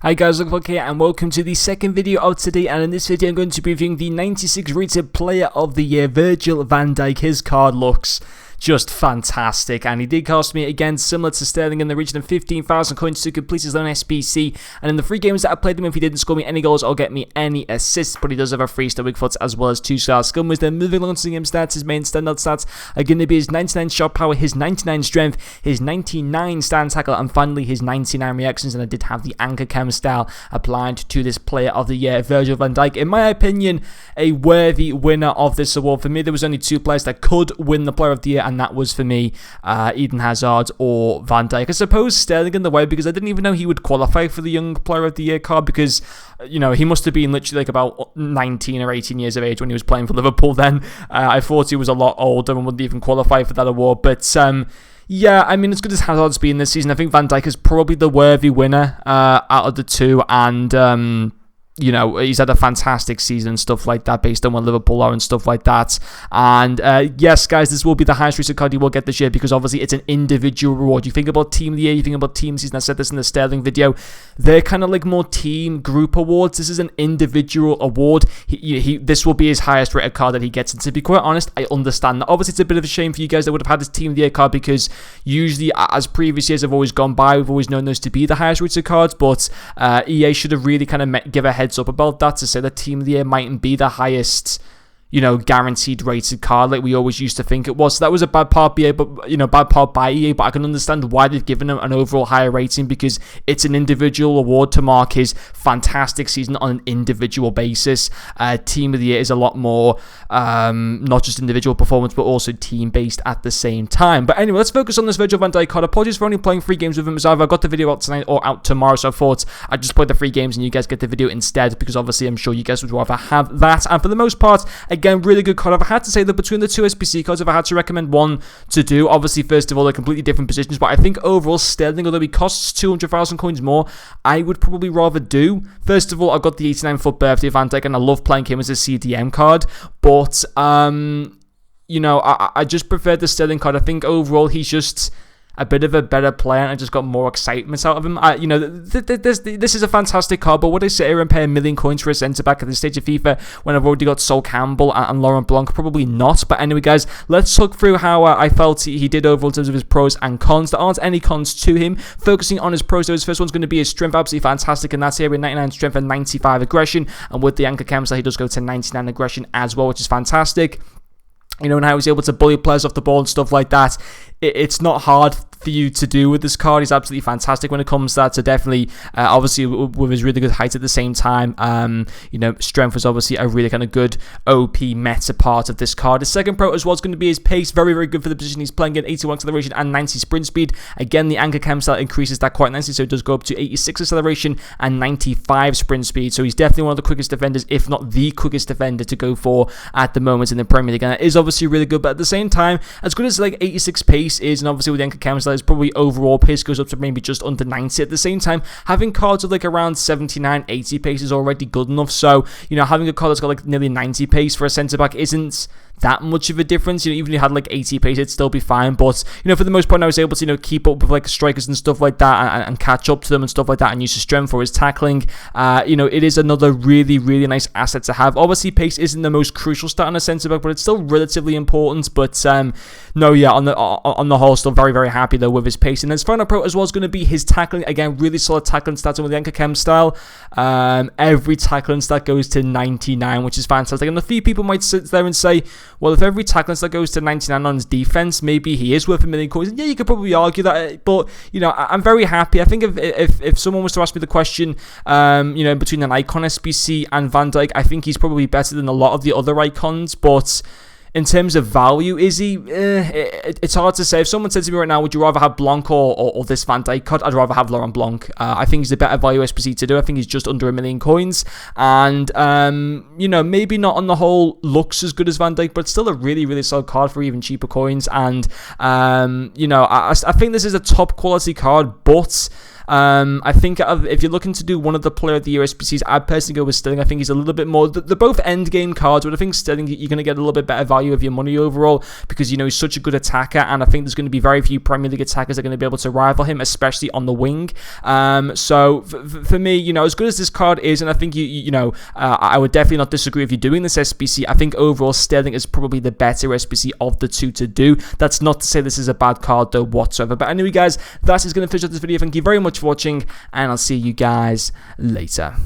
Hi guys, welcome here and welcome to the second video of today, and in this video I'm going to be reviewing the 96 rated player of the year, Virgil van Dijk. His card looks just fantastic, and he did cost me, again, similar to Sterling, in the region of 15,000 coins to complete his own SBC, and in the 3 games that I played him, if he didn't score me any goals or get me any assists, but he does have a 3-star weak foot as well as 2-star skill moves. Then moving along to the game stats, his main standout stats are going to be his 99 shot power, his 99 strength, his 99 stand tackle, and finally his 99 reactions, and I did have the anchor cam style applied to this player of the year, Virgil van Dijk. In my opinion, a worthy winner of this award. For me, there was only 2 players that could win the player of the year, and that was for me Eden Hazard or Van Dijk. I suppose Sterling in the way, because I didn't even know he would qualify for the young player of the year card, because you know, he must have been literally like about 19 or 18 years of age when he was playing for Liverpool then. I thought he was a lot older and wouldn't even qualify for that award, but yeah, I mean, as good as Hazard's been this season, I think Van Dijk is probably the worthy winner out of the 2, and you know, he's had a fantastic season and stuff like that based on what Liverpool are and stuff like that. And yes, guys, this will be the highest rated card you will get this year, because obviously it's an individual reward. You think about Team of the Year, you think about Team Season. I said this in the Sterling video. They're kind of like more team group awards. This is an individual award. This will be his highest rated card that he gets. And to be quite honest, I understand that. Obviously, it's a bit of a shame for you guys that would have had this Team of the Year card, because usually, as previous years have always gone by, we've always known those to be the highest rated cards. But EA should have really kind of give a heads up about that, to say that Team of the Year mightn't be the highest, you know, guaranteed rated card like we always used to think it was. So that was a bad part by EA, but I can understand why they've given him an overall higher rating, because it's an individual award to mark his fantastic season on an individual basis. Team of the Year is a lot more not just individual performance, but also team based at the same time. But anyway, let's focus on this Virgil van Dijk card. Apologies for only playing 3 games with him, as either I got the video out tonight or out tomorrow, so I thought I'd just play the 3 games and you guys get the video instead, because obviously I'm sure you guys would rather have that. And for the most part, again, really good card. If I had to say that between the 2 SBC cards, if I had to recommend one to do, obviously, first of all, they're completely different positions, but I think overall, Sterling, although he costs 200,000 coins more, I would probably rather do. First of all, I've got the 89th birthday of Van Dijk, and I love playing him as a CDM card, but, you know, I just prefer the Sterling card. I think overall, he's just a bit of a better player, and I just got more excitement out of him. You know, this is a fantastic card, but would I sit here and pay 1 million coins for a centre-back at this stage of FIFA when I've already got Sol Campbell and Laurent Blanc? Probably not. But anyway, guys, let's talk through how I felt he did overall in terms of his pros and cons. There aren't any cons to him. Focusing on his pros, so his first one's going to be his strength, absolutely fantastic, and that's here with 99 strength and 95 aggression, and with the anchor cam, so he does go to 99 aggression as well, which is fantastic. You know, and how he's able to bully players off the ball and stuff like that. It's not hard for you to do with this card. He's absolutely fantastic when it comes to that. So definitely, obviously, with his really good height at the same time, you know, strength was obviously a really kind of good OP meta part of this card. His second pro as well is going to be his pace. Very, very good for the position he's playing in. 81 acceleration and 90 sprint speed. Again, the anchor cam style increases that quite nicely, so it does go up to 86 acceleration and 95 sprint speed. So he's definitely one of the quickest defenders, if not the quickest defender to go for at the moment in the Premier League. And it is obviously really good, but at the same time, as good as like 86 pace is, and obviously with the anchor cam style, is probably overall pace goes up to maybe just under 90. At the same time, having cards of like around 79, 80 pace is already good enough. So, you know, having a card that's got like nearly 90 pace for a centre-back isn't that much of a difference. You know, even if you had like 80 pace, it'd still be fine. But, you know, for the most part, I was able to, you know, keep up with like strikers and stuff like that, and catch up to them and stuff like that, and use his strength for his tackling. You know, it is another really, really nice asset to have. Obviously, pace isn't the most crucial stat on a centre-back, but it's still relatively important. But, no, yeah, on the whole, still very, very happy though with his pace. And his final pro as well is going to be his tackling. Again, really solid tackling stats, and with the anchor cam style, every tackling stat goes to 99, which is fantastic. And a few people might sit there and say, well, if every tackling stat goes to 99 on his defense, maybe he is worth 1 million coins. And yeah, you could probably argue that, but, you know, I'm very happy. I think if someone was to ask me the question, you know, between an icon SBC and Van Dijk, I think he's probably better than a lot of the other icons, but in terms of value, is he? It's hard to say. If someone said to me right now, would you rather have Blanc or this Van Dijk card? I'd rather have Laurent Blanc. I think he's a better value SBC to do. I think he's just under 1 million coins. And, you know, maybe not on the whole looks as good as Van Dijk, but it's still a really, really solid card for even cheaper coins. And, you know, I think this is a top quality card, but I think if you're looking to do one of the Player of the Year SBCs, I'd personally go with Sterling. I think he's a little bit more, they're both end game cards, but I think Sterling, you're going to get a little bit better value of your money overall because, he's such a good attacker, and I think there's going to be very few Premier League attackers that are going to be able to rival him, especially on the wing. So for me, as good as this card is, and I think I would definitely not disagree if you're doing this SBC. I think overall Sterling is probably the better SBC of the two to do. That's not to say this is a bad card though whatsoever. But anyway, guys, that is going to finish up this video. Thank you very much for watching, and I'll see you guys later.